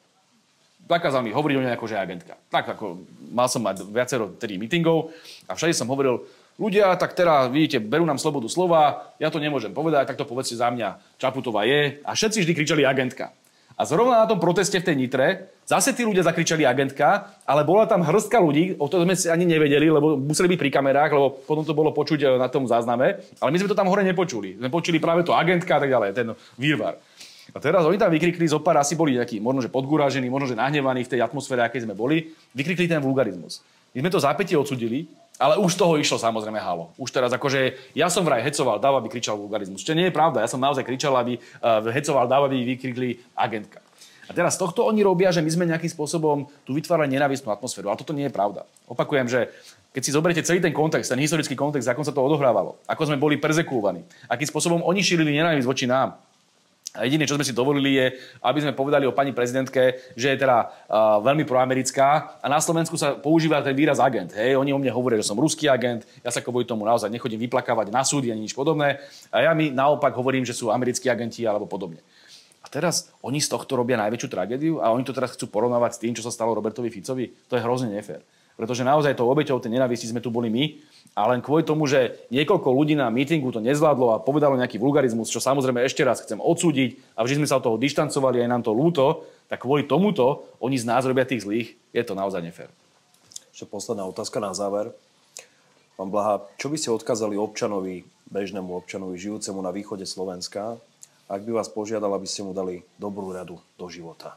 Zakázal mi hovoriť o nej ako, že je agentka. Tak ako mal som mať viacero meetingov a všade som hovoril, ľudia, tak teraz vidíte, berú nám slobodu slova, ja to nemôžem povedať, tak to povedzte za mňa, Čaputová je. A všetci vždy kričali agentka. A zrovna na tom proteste v tej Nitre zase tí ľudia zakričali agentka, ale bola tam hrstka ľudí, o tom sme si ani nevedeli, lebo museli byť pri kamerách, lebo potom to bolo počuť na tom zázname, ale my sme to tam hore nepočuli. Sme počuli práve to agentka a tak ďalej, ten výrvar. A teraz oni tam vykrikli, zopár asi boli nejakí, možno že podgúražení, možno že nahnevaní v tej atmosfére, akej sme boli, vykrikli ten vulgarizmus. My sme to zápätie odsudili Ale už z toho išlo samozrejme halo. Už teraz akože ja som vraj hecoval, dáva by kričal vulgarizmus. Čo nie je pravda, ja som naozaj kričal, aby hecoval, dáva by vykrikli agentka. A teraz tohto oni robia, že my sme nejakým spôsobom tu vytvárali nenávistnú atmosféru. Ale toto nie je pravda. Opakujem, že keď si zoberiete celý ten kontext, ten historický kontext, ako sa to odohrávalo, ako sme boli perzekúvaní, akým spôsobom oni šírili nenávisť voči nám. A jediné, čo sme si dovolili, je, aby sme povedali o pani prezidentke, že je teda veľmi proamerická a na Slovensku sa používa ten výraz agent. Hej, oni o mne hovoria, že som ruský agent, ja sa kvôli tomu naozaj nechodím vyplakávať na súdy ani nič podobné. A ja mi naopak hovorím, že sú americkí agenti alebo podobne. A teraz oni z tohto robia najväčšiu tragédiu a oni to teraz chcú porovnávať s tým, čo sa stalo Robertovi Ficovi. To je hrozne nefér. Pretože naozaj tou obeťou tej nenávisti sme tu boli my. A len kvôli tomu, že niekoľko ľudí na mítingu to nezvládlo a povedalo nejaký vulgarizmus, čo samozrejme ešte raz chcem odsúdiť a vždy sme sa od toho dištancovali, aj nám to ľúto, tak kvôli tomuto oni z nás robia tých zlých. Je to naozaj nefér. Ešte posledná otázka na záver. Pán Blaha, čo by ste odkázali občanovi, bežnému občanovi, žijúcemu na východe Slovenska, ak by vás požiadal, aby ste mu dali dobrú radu do života?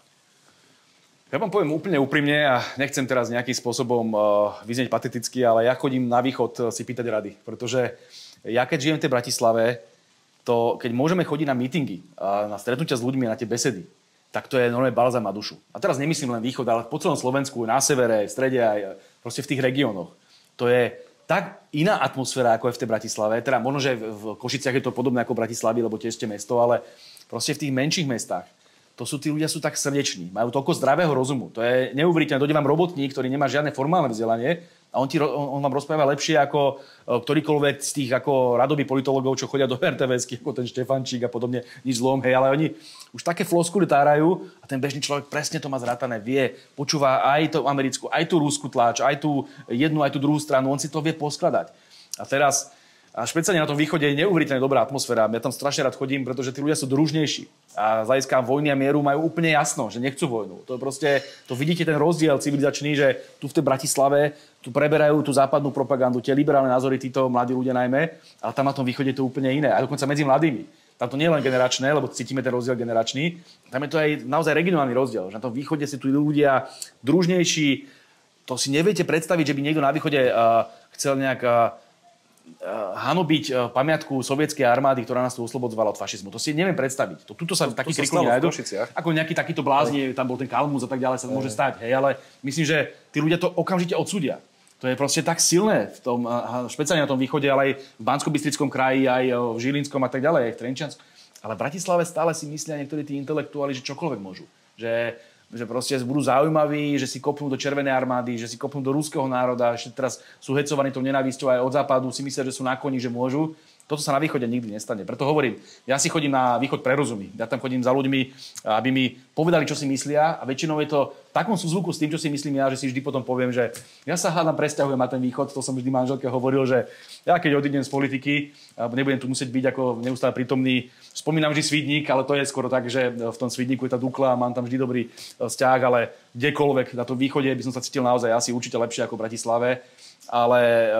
Ja vám poviem úplne úprimne a nechcem teraz nejakým spôsobom vyznieť pateticky, ale ja chodím na východ si pýtať rady. Pretože ja keď žijem v tej Bratislave, to keď môžeme chodiť na mítingy, na stretnutia s ľuďmi, na tie besedy, tak to je normálne balzam na dušu. A teraz nemyslím len východ, ale po celom Slovensku, na severe, v strede aj proste v tých regiónoch. To je tak iná atmosféra, ako je v tej Bratislave. Teda možno, že v Košiciach je to podobné ako v Bratislavi, lebo tiež ste mesto, ale proste v tých menších mestách. Tí ľudia sú tak srdeční, majú toľko zdravého rozumu. To je neuveriteľné. Dojde vám robotník, ktorý nemá žiadne formálne vzdelanie a on vám rozpráva lepšie ako ktorýkoľvek z tých ako radobí politologov, čo chodia do RTVSky, ako ten Štefančík a podobne, nič zlom, hej, ale oni už také floskuly tárajú a ten bežný človek presne to má zrátané, vie, počúva aj tú americkú, aj tú ruskú tlač, aj tú jednu, aj tú druhú stranu, on si to vie poskladať. A teraz a špeciálne na tom východe je neuveriteľne dobrá atmosféra. Ja tam strašne rád chodím, pretože tí ľudia sú družnejší. A z hľadiska vojny a mieru majú úplne jasno, že nechcú vojnu. To je proste, to vidíte ten rozdiel civilizačný, že tu v tej Bratislave tu preberajú tú západnú propagandu, tie liberálne názory, títo mladí ľudia najmä, ale tam na tom východe je to úplne iné. A dokonca medzi mladými. Tam to nie je len generačné, lebo cítime ten rozdiel generačný. Tam je to aj naozaj regionálny rozdiel. Že na tom východe sú tu ľudia družnejší. To si neviete predstaviť, že by niekto na východe chcel nejak hanobiť pamiatku sovietskej armády, ktorá nás tu oslobodzovala od fašizmu. To si neviem predstaviť. Tuto sa taký krikli nájdu. Ako nejaký takýto blázni, tam bol ten Kalmus a tak ďalej, sa môže stať. Hej, ale myslím, že tí ľudia to okamžite odsúdia. To je proste tak silné v tom, špeciálne na tom východe, ale aj v Banskobystrickom kraji, aj v Žilinskom a tak ďalej, aj v Trenčiansku. Ale v Bratislave stále si myslia niektorí tí intelektuáli, že čokoľvek môžu. Že proste budú zaujímaví, že si kopnú do Červenej armády, že si kopnú do ruského národa, že teraz sú hecovaní tou nenávisťou aj od západu, si myslia, že sú na koni, že môžu. Toto sa na východe nikdy nestane. Preto hovorím, ja si chodím na východ pre rozumy. Ja tam chodím za ľuďmi, aby mi povedali, čo si myslia a väčšinou je to v takom súzvuku s tým, čo si myslím ja, že si vždy potom poviem, že ja sa hádam presťahujem na ten východ, to som vždy manželke hovoril, že ja keď odídem z politiky, nebudem tu musieť byť ako neustále prítomný. Spomínam vždy Svidník, ale to je skoro tak, že v tom Svidníku je tá Dukla, mám tam vždy dobrý vzťah, ale kdekoľvek na tom východe by som sa cítil naozaj asi určite lepšie ako v Bratislave. Ale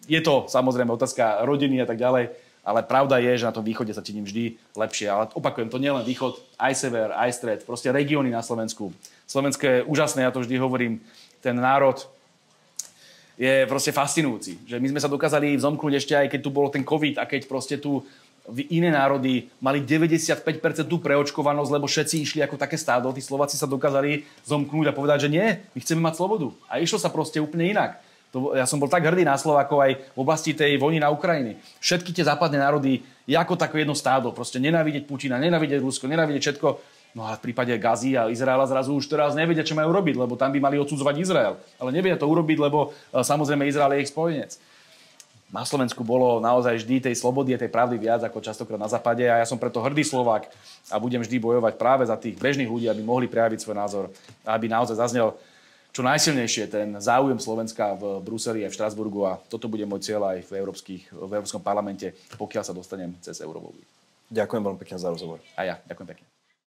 je to samozrejme otázka rodiny a tak ďalej, ale pravda je, že na tom východe sa cítim vždy lepšie. Ale opakujem, to nie len východ, aj sever, aj stred, proste regióny na Slovensku. Slovensko je úžasné, ja to vždy hovorím, ten národ je proste fascinujúci. Že my sme sa dokázali zomknúť ešte aj keď tu bol ten COVID a keď proste tu iné národy mali 95% tú preočkovanosť, lebo všetci išli ako také stádo. Tí Slováci sa dokázali zomknúť a povedať, že nie, my chceme mať slobodu. A išlo sa proste úplne inak. Ja som bol tak hrdý na Slovákov aj v oblasti tej vojny na Ukrajine. Všetky tie západné národy je ako také jedno stádo. Proste nenávidieť Putina, nenávidieť Rusko, nenávidieť všetko. No a v prípade Gazy a Izraela zrazu už teraz nevedia, čo majú robiť, lebo tam by mali odsudzovať Izrael. Ale nevedia to urobiť, lebo samozrejme Izrael je ich spojenec. Na Slovensku bolo naozaj vždy tej slobody a tej pravdy viac ako častokrát na západe a ja som preto hrdý Slovák a budem vždy bojovať práve za tých bežných ľudí, aby mohli prejaviť svoj názor a aby naozaj zaznel čo najsilnejšie ten záujem Slovenska v Bruseli a v Štrasburgu a toto bude môj cieľ aj v Európskom parlamente, pokiaľ sa dostanem cez eurovoľby. Ďakujem veľmi pekne za rozhovor. A ja, ďakujem pekne.